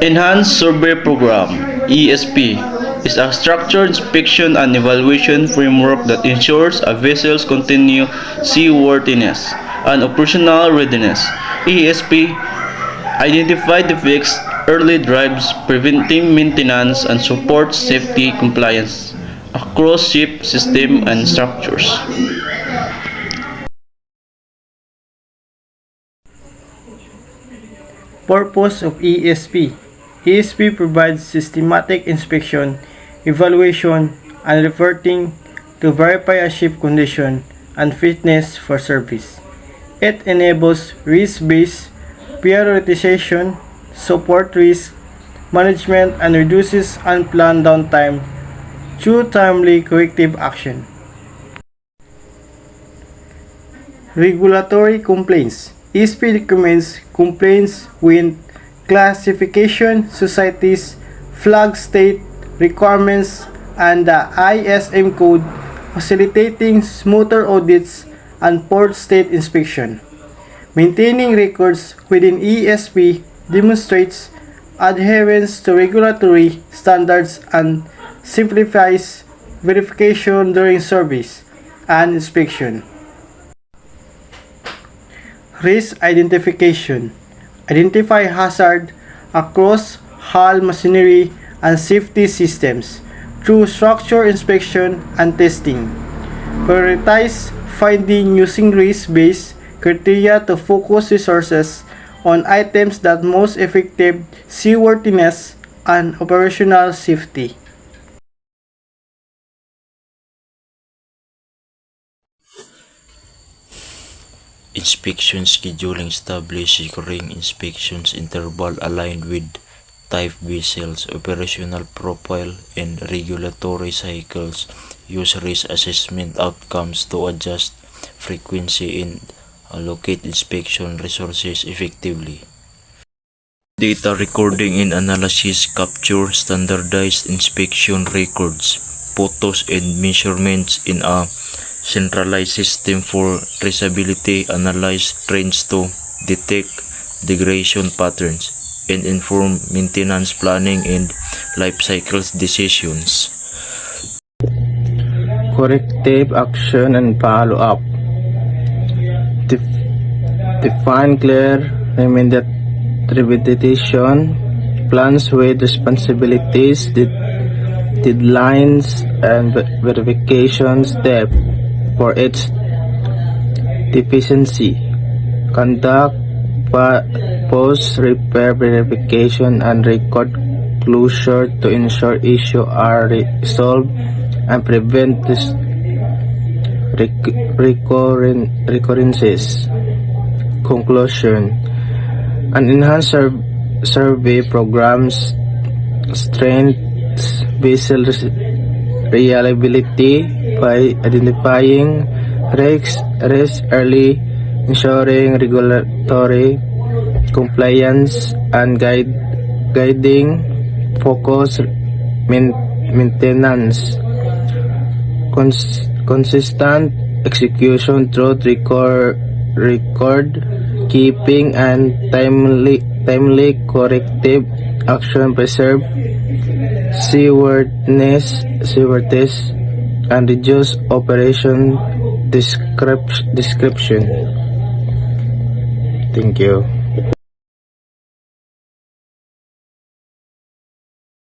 Enhanced Survey Program (ESP) is a structured inspection and evaluation framework that ensures a vessel's continued seaworthiness and operational readiness. ESP identifies defects early, drives preventive maintenance, and supports safety compliance across ship systems and structures. Purpose of ESP. ESP provides systematic inspection, evaluation, and reporting to verify a ship condition and fitness for service. It enables risk-based prioritization, support risk management, and reduces unplanned downtime through timely corrective action. Regulatory complaints. ESP recommends complaints with classification societies, flag state requirements, and the ISM code, facilitating smoother audits and port state inspection. Maintaining records within ESP demonstrates adherence to regulatory standards and simplifies verification during service and inspection. Risk identification. Identify hazard across hull machinery and safety systems through structure inspection and testing. Prioritize finding using risk-based criteria to focus resources on items that most effective seaworthiness and operational safety. Inspection scheduling establish recurring inspections interval aligned with type vessels, operational profile, and regulatory cycles. Use risk assessment outcomes to adjust frequency and allocate inspection resources effectively. Data recording and analysis capture standardized inspection records, photos, and measurements in a centralized system for traceability. Analyze trends to detect degradation patterns and inform maintenance planning and life cycles decisions. Corrective action and follow-up. Define clear remediation plans with responsibilities, deadlines, and verification steps for each deficiency. Conduct post-repair verification and record closure to ensure issues are resolved and prevent recurrences. Conclusion. An enhanced survey programs strengthens vessel reliability by identifying risks early, ensuring regulatory compliance, and guiding focused maintenance. Consistent execution through record keeping and timely corrective action preserve seaworthiness and reduce operation description. Thank you.